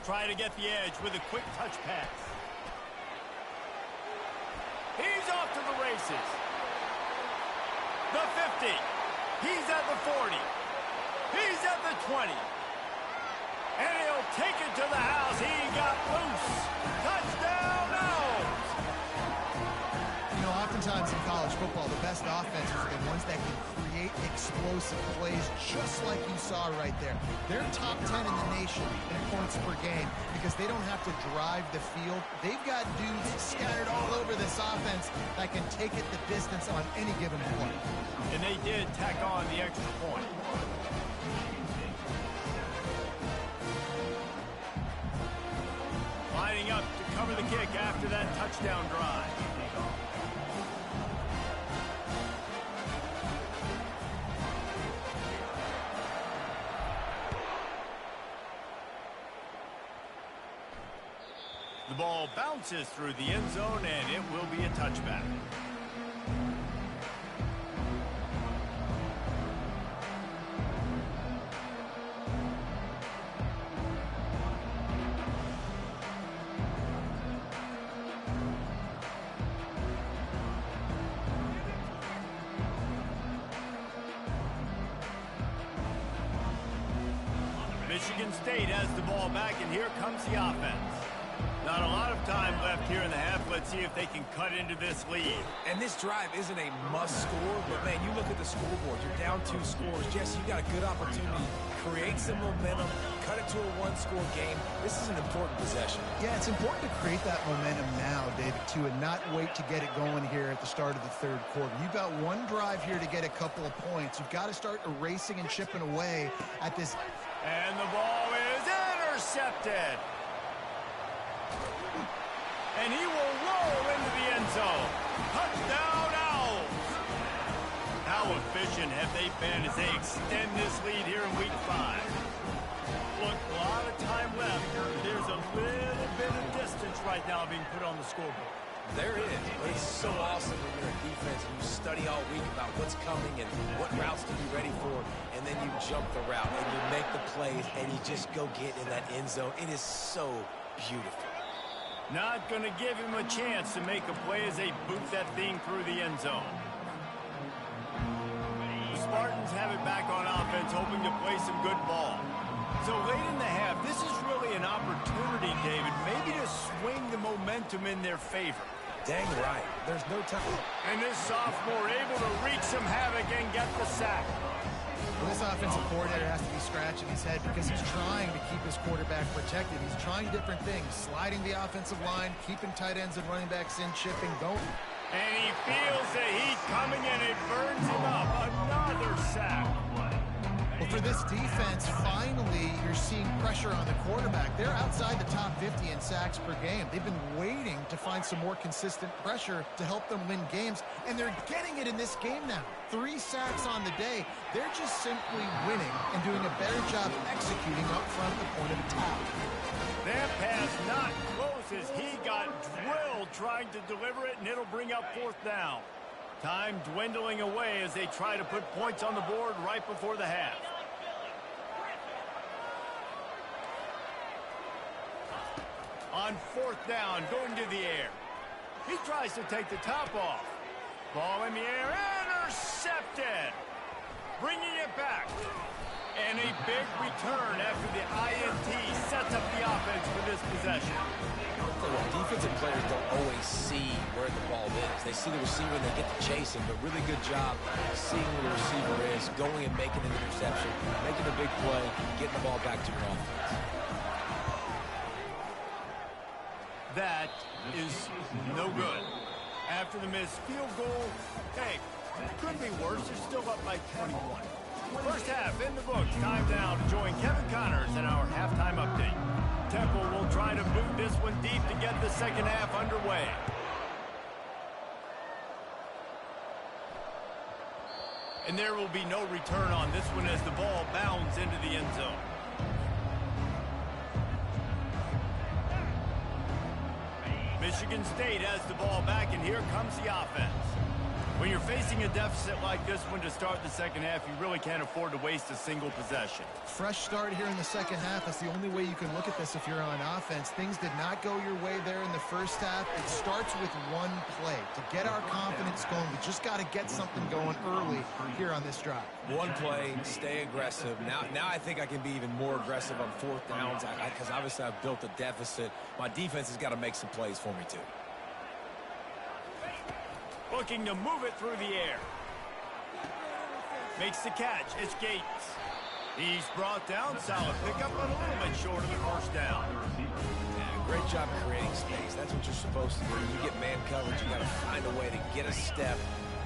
try to get the edge with a quick touch pass. He's off to the races. The 50. He's at the 40. He's at the 20. And he'll take it to the house. He got loose. Touchdown, Owls. You know, oftentimes in college football, the best offenses are the ones that can create explosive plays just like you saw right there. They're top 10 in the nation in points per game because they don't have to drive the field. They've got dudes scattered all over this offense that can take it the distance on any given play. And they did tack on the extra point. Lining up to cover the kick after that touchdown drive. The ball bounces through the end zone, and it will be a touchback. Michigan State has the ball back, and here comes the offense. Not a lot of time left here in the half. Let's see if they can cut into this lead. And this drive isn't a must score, but man, you look at the scoreboard. You're down 2 scores. Jesse, you got a good opportunity. Create some momentum. Cut it to a 1-score game. This is an important possession. Yeah, it's important to create that momentum now, David, too, and not wait to get it going here at the start of the third quarter. You've got one drive here to get a couple of points. You've got to start erasing and chipping away at this. And the ball is intercepted. And he will roll into the end zone. Touchdown, Owls. How efficient have they been as they extend this lead here in Week 5? Look, a lot of time left. There's a little bit of distance right now being put on the scoreboard. There is, but it's so awesome when you're a defense and you study all week about what's coming and what routes to be ready for, and then you jump the route and you make the plays and you just go get in that end zone. It is so beautiful. Not going to give him a chance to make a play as they boot that thing through the end zone. The Spartans have it back on offense, hoping to play some good ball. So late in the half, this is really an opportunity, David, maybe to swing the momentum in their favor. Dang right. There's no time. And this sophomore able to wreak some havoc and get the sack. Well, this offensive coordinator has to be scratching his head because he's trying to keep his quarterback protected. He's trying different things, sliding the offensive line, keeping tight ends and running backs in, chipping, don't. And he feels the heat coming and it burns him up. Another sack. Well, for this defense, finally, you're seeing pressure on the quarterback. They're outside the top 50 in sacks per game. They've been waiting to find some more consistent pressure to help them win games, and they're getting it in this game now. 3 sacks on the day. They're just simply winning and doing a better job executing up front at the point of attack. That pass not close as he got drilled trying to deliver it, and it'll bring up 4th down. Time dwindling away as they try to put points on the board right before the half. On 4th down, going to the air. He tries to take the top off. Ball in the air, intercepted. Bringing it back. And a big return after the INT sets up the offense for this possession. Defensive players don't always see where the ball is. They see the receiver and they get to chasing, but really good job seeing where the receiver is, going and making an interception, making a big play, getting the ball back to your offense. That is no good. After the missed field goal, hey, it could be worse. They're still up by 21. First half in the books. Time now to join Kevin Connors in our halftime update. Temple will try to boot this one deep to get the second half underway. And there will be no return on this one as the ball bounds into the end zone. Michigan State has the ball back, and here comes the offense. When you're facing a deficit like this one to start the second half, you really can't afford to waste a single possession. Fresh start here in the second half. That's the only way you can look at this if you're on offense. Things did not go your way there in the first half. It starts with one play. To get our confidence going, we just got to get something going early here on this drive. One play, stay aggressive. Now I think I can be even more aggressive on fourth downs because obviously I've built a deficit. My defense has got to make some plays for me too. Looking to move it through the air. Makes the catch. It's Gates. He's brought down. Solid pickup, but a little bit short of the first down. Yeah, great job creating space. That's what you're supposed to do. You get man coverage, you got to find a way to get a step,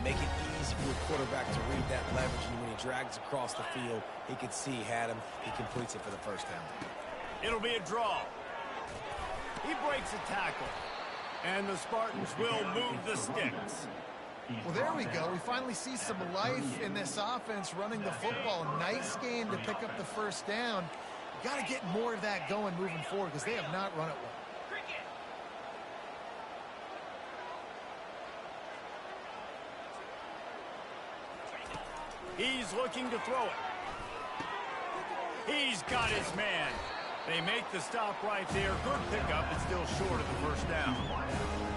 make it easy for your quarterback to read that leverage. And when he drags across the field, he can see he had him. He completes it for the first down. It'll be a draw. He breaks a tackle. And the Spartans will move the sticks. Well, there we go. We finally see some life in this offense running the football. Nice game to pick up the first down. Got to get more of that going moving forward because they have not run it well. He's looking to throw it. He's got his man. They make the stop right there. Good pickup, but still short of the first down.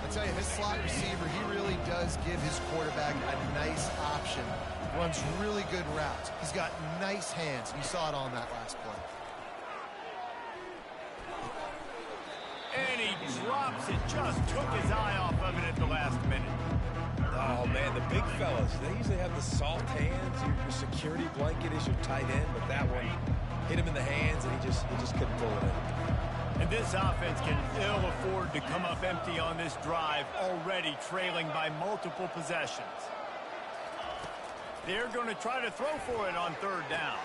I tell you, this slot receiver, he really does give his quarterback a nice option. Runs really good routes. He's got nice hands. You saw it on that last play. And he drops it. Just took his eye off of it at the last minute. Oh, man, the big fellas, they usually have the soft hands. Your security blanket is your tight end, but that one hit him in the hands, and he just couldn't pull it in. And this offense can ill afford to come up empty on this drive, already trailing by multiple possessions. They're going to try to throw for it on third down.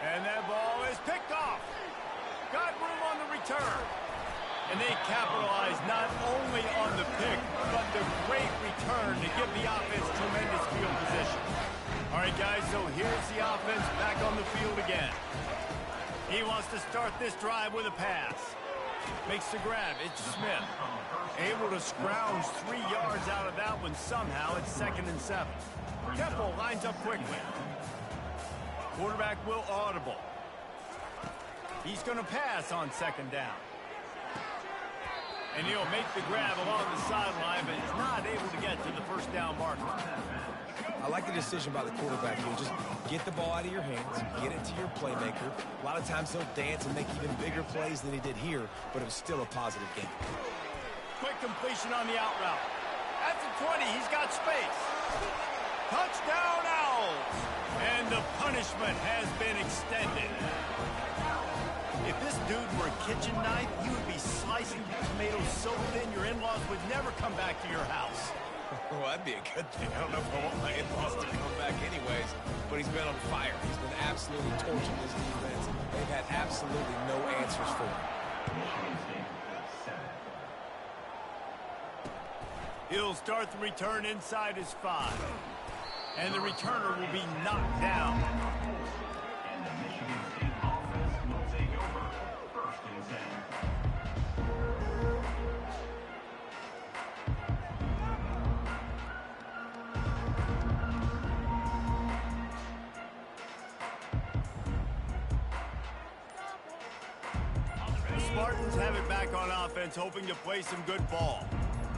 And that ball is picked off. Got room on the return. And they capitalize not only on the pick, but the great return to give the offense tremendous field position. All right, guys, so here's the offense back on the field again. He wants to start this drive with a pass. Makes the grab. It's Smith. Able to scrounge 3 yards out of that one somehow. It's 2nd and 7. Temple lines up quickly. Quarterback will audible. He's going to pass on 2nd down. And he'll make the grab along the sideline, but he's not able to get to the first down marker. I like the decision by the quarterback here. Just get the ball out of your hands, get it to your playmaker. A lot of times he'll dance and make even bigger plays than he did here, but it was still a positive game. Quick completion on the out route. At the 20, he's got space. Touchdown Owls! And the punishment has been extended. If this dude were a kitchen knife, you would be slicing tomatoes so thin your in-laws would never come back to your house. Well, that'd be a good thing. I don't know if I want my in-laws to come back anyways, but he's been on fire. He's been absolutely torching this defense. They've had absolutely no answers for him. He'll start the return inside his 5. And the returner will be knocked down. And the Michigan State offense will take over 1st and 10. The Spartans have it back on offense, hoping to play some good ball.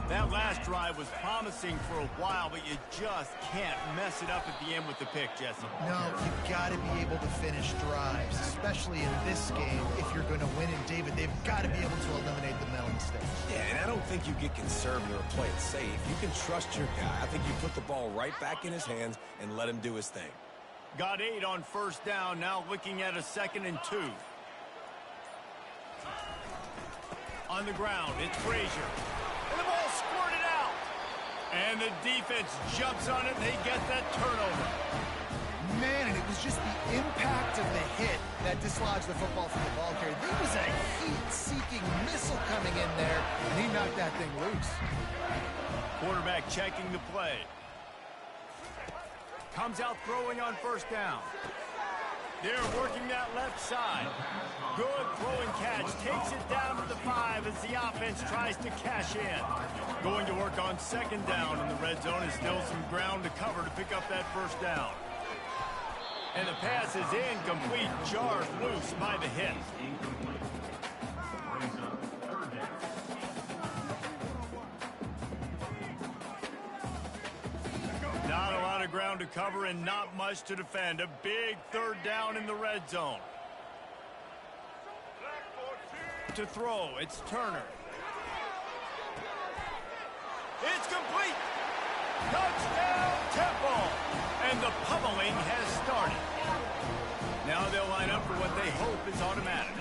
That last drive was promising for a while, but you just can't mess it up at the end with the pick, Jesse. No, you've got to be able to finish drives, especially in this game. If you're going to win it, David, they've got to be able to eliminate the mental mistakes. Yeah, and I don't think you get conservative or play it safe. You can trust your guy. I think you put the ball right back in his hands and let him do his thing. Got 8 on first down, now looking at a 2nd and 2. On the ground, it's Frazier. And the ball squirted out. And the defense jumps on it, and they get that turnover. Man, and it was just the impact of the hit that dislodged the football from the ball carrier. There was a heat-seeking missile coming in there, and he knocked that thing loose. Quarterback checking the play. Comes out throwing on first down. They're working that left side. Good throwing catch. Takes it down to the 5 as the offense tries to cash in. Going to work on second down in the red zone is still some ground to cover to pick up that first down. And the pass is incomplete. Jars loose by the hit. Not a lot of ground to cover and not much to defend. A big third down in the red zone. To throw, it's Turner. It's complete. Touchdown, Temple. And the pummeling has started. Now they'll line up for what they hope is automatic.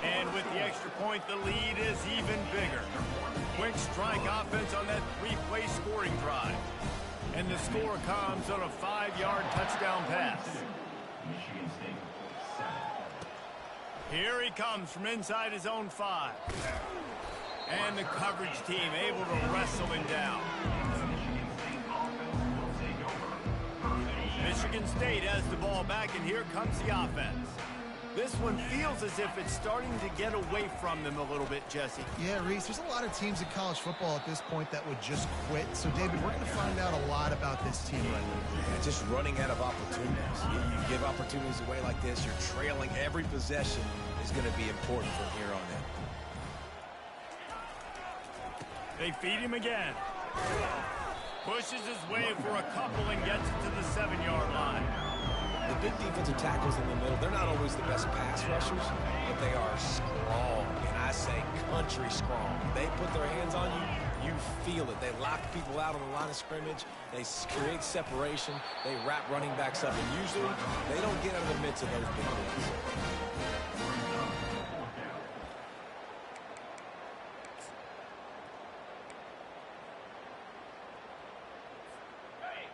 And with the extra point, the lead is even bigger. Quick strike offense on that 3-play scoring drive. And the score comes on a 5-yard touchdown pass. Michigan State 7. Here he comes from inside his own 5. And the coverage team able to wrestle him down. Michigan State has the ball back, and here comes the offense. This one feels as if it's starting to get away from them a little bit, Jesse. Yeah, Reese, there's a lot of teams in college football at this point that would just quit. So, David, we're going to find out a lot about this team right now. Yeah, just running out of opportunities. You give opportunities away like this, you're trailing every possession is going to be important from here on in. They feed him again. Pushes his way for a couple and gets it to the 7-yard line. The big defensive tackles in the middle, they're not always the best pass rushers, but they are strong, and I say country strong. They put their hands on you, you feel it. They lock people out on the line of scrimmage. They create separation. They wrap running backs up, and usually they don't get out of the midst of those big hits.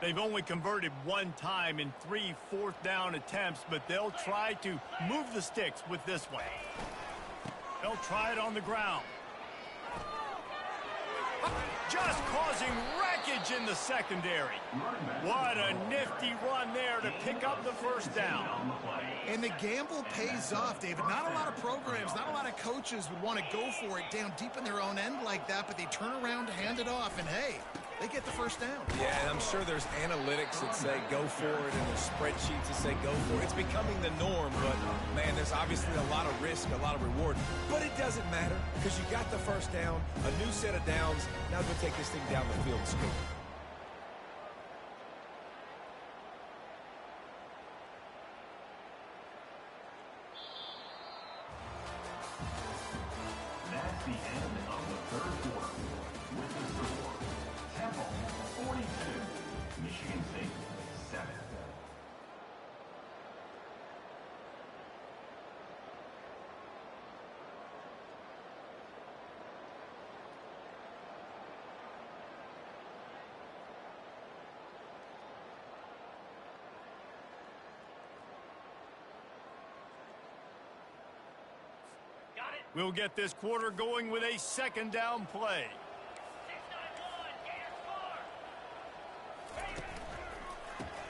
They've only converted one time in 3 fourth-down attempts, but they'll try to move the sticks with this one. They'll try it on the ground. Just causing wreckage in the secondary. What a nifty run there to pick up the first down. And the gamble pays off, David. Not a lot of programs, not a lot of coaches would want to go for it down deep in their own end like that, but they turn around, hand it off, and hey, they get the first down. Yeah, and I'm sure there's analytics that say go for it, and there's spreadsheets that say go for it. It's becoming the norm, but, man, there's obviously a lot of risk, a lot of reward. But it doesn't matter because you got the first down, a new set of downs. Now go take this thing down the field and score. That's the end of the third quarter. With the score, Temple 42, Michigan State 7. We'll get this quarter going with a second down play.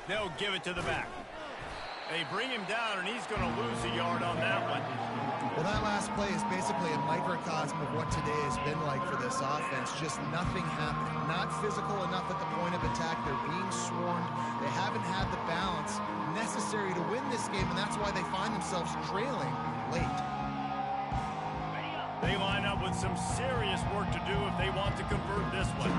They'll give it to the back. They bring him down, and he's going to lose a yard on that one. Well, that last play is basically a microcosm of what today has been like for this offense. Just nothing happening. Not physical enough at the point of attack. They're being swarmed. They haven't had the balance necessary to win this game, and that's why they find themselves trailing late. They line up with some serious work to do if they want to convert this one.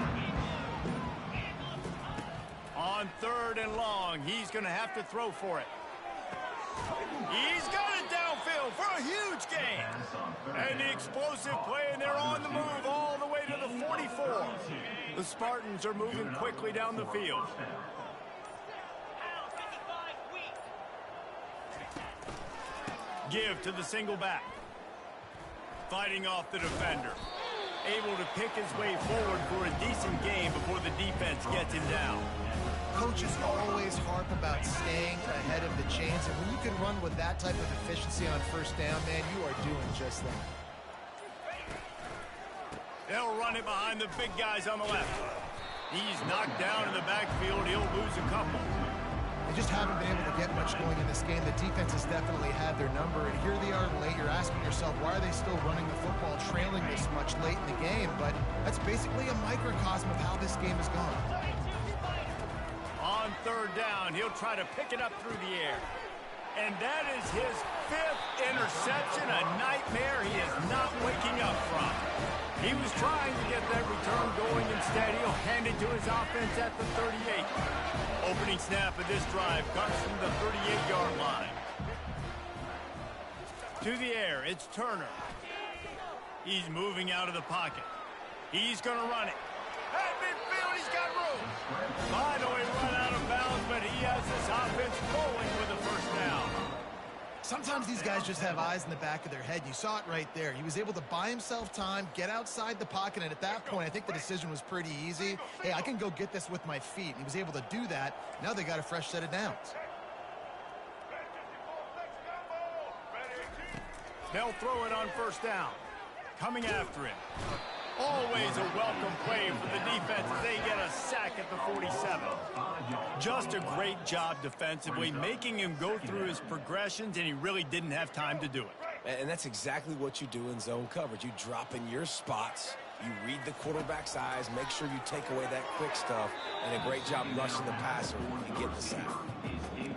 On 3rd and long, he's going to have to throw for it. He's got it downfield for a huge gain. And the explosive play, and they're on the move all the way to the 44. The Spartans are moving quickly down the field. Give to the single back. Fighting off the defender. Able to pick his way forward for a decent gain before the defense gets him down. Coaches always harp about staying ahead of the chains, and when you can run with that type of efficiency on first down, man, you are doing just that. They'll run it behind the big guys on the left. He's knocked down in the backfield. He'll lose a couple. They just haven't been able to get much going in this game. The defense has definitely had their number, and here they are late. You're asking yourself, why are they still running the football, trailing this much late in the game? But that's basically a microcosm of how this game has gone. On third down, he'll try to pick it up through the air. And that is his 5th interception, a nightmare he is not waking up from. He was trying to get that return going. Instead, he'll hand it to his offense at the 38. Opening snap of this drive comes from the 38-yard line. To the air, it's Turner. He's moving out of the pocket. He's going to run it. At midfield, he's got room. Finally run out of bounds, but he has this offense rolling with a first down. Sometimes these guys just have eyes in the back of their head. You saw it right there. He was able to buy himself time, get outside the pocket, and at that point, I think the decision was pretty easy. Hey, I can go get this with my feet. And he was able to do that. Now they got a fresh set of downs. They'll throw it on first down. Coming after him. Always a welcome play for the defense as they get a sack at the 47. Just a great job defensively, making him go through his progressions, and he really didn't have time to do it. And that's exactly what you do in zone coverage. You drop in your spots, you read the quarterback's eyes, make sure you take away that quick stuff, and a great job rushing the passer and get the sack.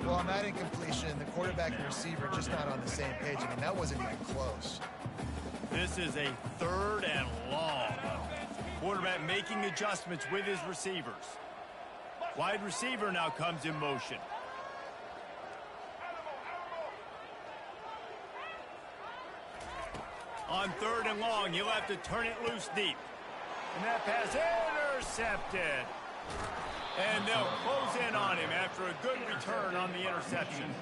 Well, on that incompletion, the quarterback and receiver just not on the same page. I mean, that wasn't even close. This is a 3rd and long. Quarterback making adjustments with his receivers. Wide receiver now comes in motion. On 3rd and long, he'll have to turn it loose deep. And that pass intercepted. And they'll close in on him after a good return on the interception.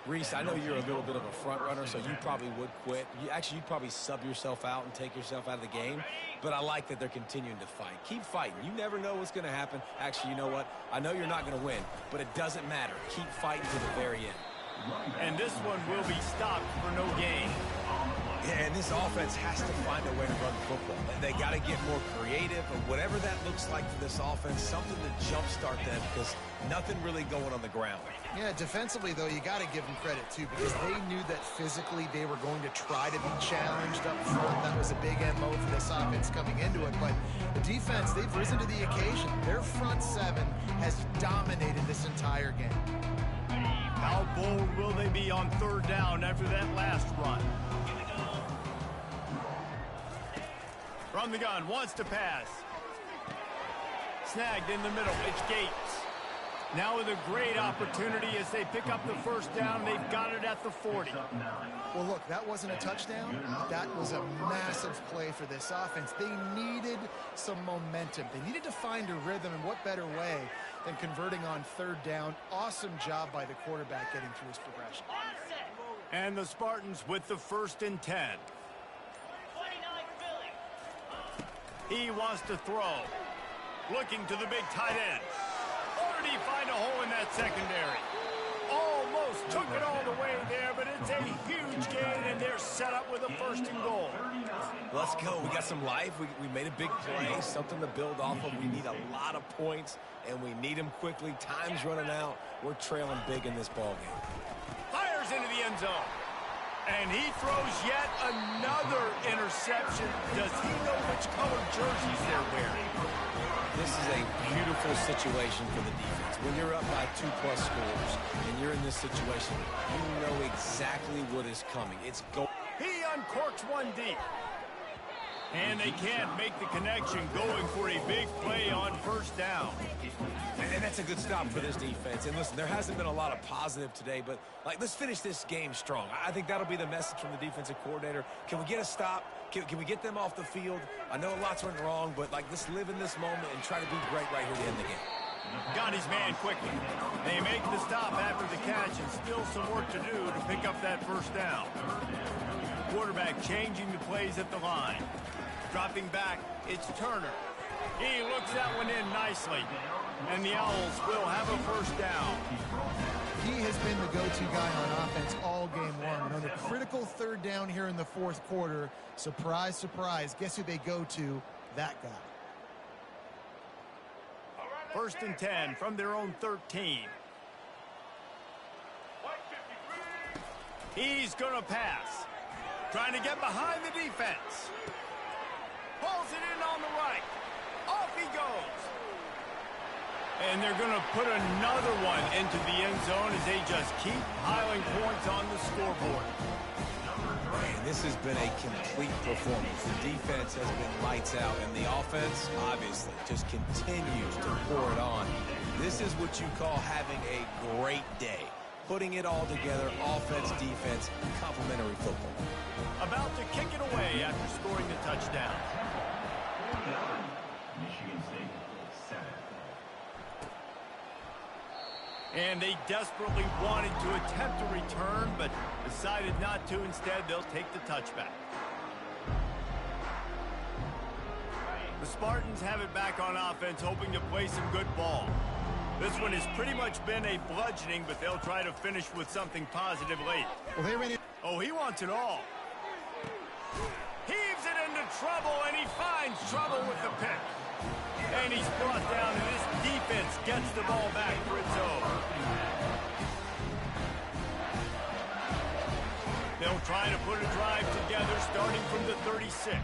Reese, I know you're a little bit of a front runner, so you probably would quit. You'd probably sub yourself out and take yourself out of the game. But I like that they're continuing to fight. Keep fighting. You never know what's going to happen. Actually, you know what? I know you're not going to win, but it doesn't matter. Keep fighting to the very end. And this one will be stopped for no gain. Yeah, and this offense has to find a way to run the football. They got to get more creative, or whatever that looks like for this offense, something to jumpstart them, because nothing really going on the ground. Yeah, defensively, though, you got to give them credit, too, because they knew that physically they were going to try to be challenged up front. That was a big MO for this offense coming into it. But the defense, they've risen to the occasion. Their front 7 has dominated this entire game. How bold will they be on 3rd down after that last run? From the gun, wants to pass. Snagged in the middle, it's Gates. Now with a great opportunity as they pick up the first down, they've got it at the 40. Well, look, that wasn't a touchdown. That was a massive play for this offense. They needed some momentum. They needed to find a rhythm, and what better way than converting on 3rd down. Awesome job by the quarterback getting through his progression. And the Spartans with the 1st and 10. He wants to throw. Looking to the big tight end. Or did he find a hole in that secondary? Almost took it all the way there, but it's a huge gain, and they're set up with a 1st and goal. Let's go. We got some life. We made a big play, something to build off of. We need a lot of points, and we need them quickly. Time's running out. We're trailing big in this ballgame. Fires into the end zone. And he throws yet another interception. Does he know which colored jerseys they're wearing? This is a beautiful situation for the defense. When you're up by 2+ scores and you're in this situation, you know exactly what is coming. It's go. He uncorks one deep. And they can't make the connection, going for a big play on 1st down. And that's a good stop for this defense. And listen, there hasn't been a lot of positive today, but let's finish this game strong. I think that'll be the message from the defensive coordinator. Can we get a stop? Can we get them off the field? I know lots went wrong, but let's live in this moment and try to be great right here at the end of the game. Got his man quickly. They make the stop after the catch, and still some work to do to pick up that 1st down. Quarterback changing the plays at the line. Dropping back, it's Turner. He looks that one in nicely. And the Owls will have a 1st down. He has been the go-to guy on offense all game long. And on the critical 3rd down here in the 4th quarter, surprise, surprise, guess who they go to? That guy. 1st and 10 from their own 13. He's going to pass. Trying to get behind the defense. Pulls it in on the right. Off he goes. And they're going to put another one into the end zone as they just keep piling points on the scoreboard. Man, this has been a complete performance. The defense has been lights out, and the offense, obviously, just continues to pour it on. This is what you call having a great day. Putting it all together, offense, defense, complementary football. About to kick it away after scoring the touchdown. Michigan State, 7. And they desperately wanted to attempt a return, but decided not to. Instead, they'll take the touchback. The Spartans have it back on offense, hoping to play some good ball. This one has pretty much been a bludgeoning, but they'll try to finish with something positive late. Well, they ran it. Oh, he wants it all. Heaves it into trouble, and he finds trouble with the pick. And he's brought down, and this defense gets the ball back for its own. They'll try to put a drive together starting from the 36.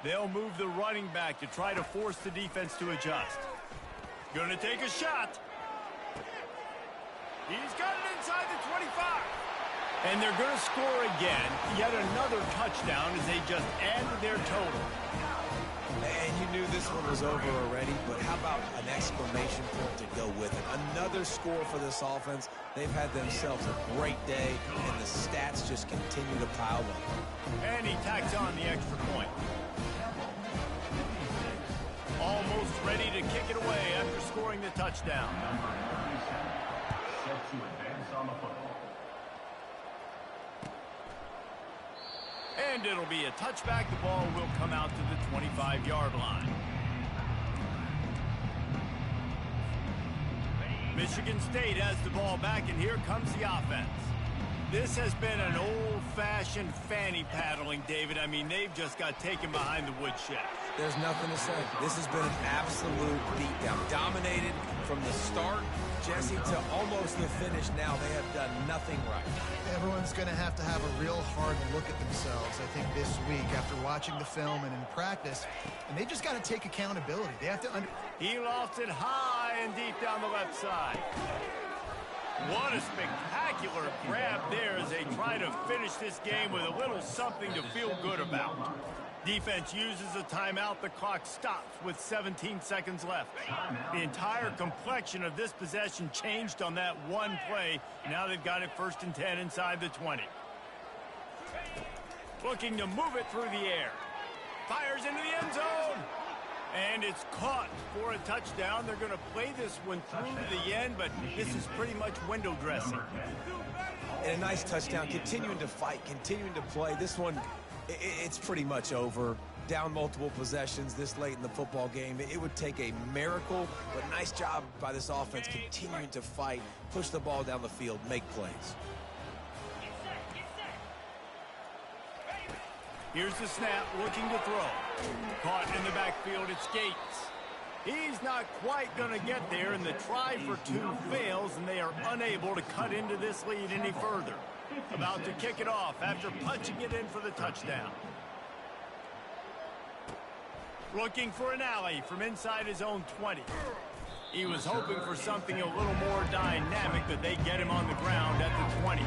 They'll move the running back to try to force the defense to adjust. Gonna take a shot. He's got it inside the 25. And they're going to score again. Yet another touchdown as they just added their total. And you knew this one was over already, but how about an exclamation point to go with it? Another score for this offense. They've had themselves a great day, and the stats just continue to pile up. And he tacks on the extra point. Almost ready to kick it away after scoring the touchdown. Set to advance on the football. And it'll be a touchback. The ball will come out to the 25-yard line. Michigan State has the ball back, and here comes the offense. This has been an old-fashioned fanny paddling, David. I mean, they've just got taken behind the woodshed. There's nothing to say. This has been an absolute beatdown. Dominated from the start, Jesse, to almost the finish now. They have done nothing right. Everyone's going to have a real hard look at themselves, I think, this week after watching the film and in practice. And they just got to take accountability. They have to He lofts it high and deep down the left side. What a spectacular grab there as they try to finish this game with a little something to feel good about. Defense uses a timeout. The clock stops with 17 seconds left. The entire complexion of this possession changed on that one play. Now they've got it 1st and 10 inside the 20. Looking to move it through the air. Fires into the end zone. And it's caught for a touchdown. They're going to play this one through to the end, but this is pretty much window dressing. And a nice touchdown, continuing to fight, continuing to play. This one, it's pretty much over. Down multiple possessions this late in the football game. It would take a miracle, but nice job by this offense continuing to fight, push the ball down the field, make plays. Here's the snap, looking to throw. Caught in the backfield, it's Gates. He's not quite going to get there, and the try for 2 fails, and they are unable to cut into this lead any further. About to kick it off after punching it in for the touchdown. Looking for an alley from inside his own 20. He was hoping for something a little more dynamic, but they get him on the ground at the 20.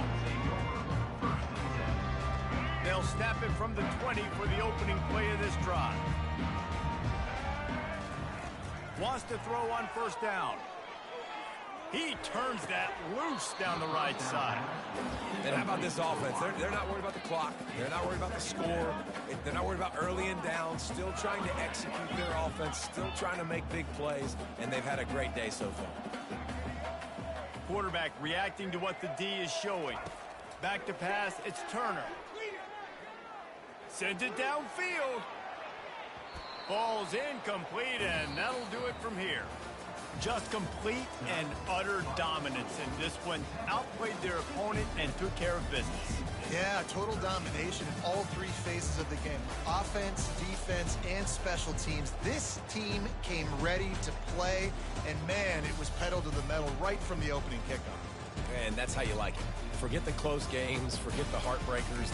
They'll snap it from the 20 for the opening play of this drive. Wants to throw on 1st down. He turns that loose down the right side. And how about this offense? They're not worried about the clock. They're not worried about the score. They're not worried about early and down. Still trying to execute their offense. Still trying to make big plays. And they've had a great day so far. Quarterback reacting to what the D is showing. Back to pass, it's Turner. Sends it downfield. Ball's incomplete, and that'll do it from here. Just complete and utter dominance in this one. Outplayed their opponent and took care of business. Yeah, total domination in all three phases of the game. Offense, defense, and special teams. This team came ready to play, and man, it was pedal to the metal right from the opening kickoff. And that's how you like it. Forget the close games, forget the heartbreakers,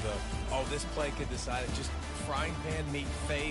this play could decide it. Just frying pan meat face.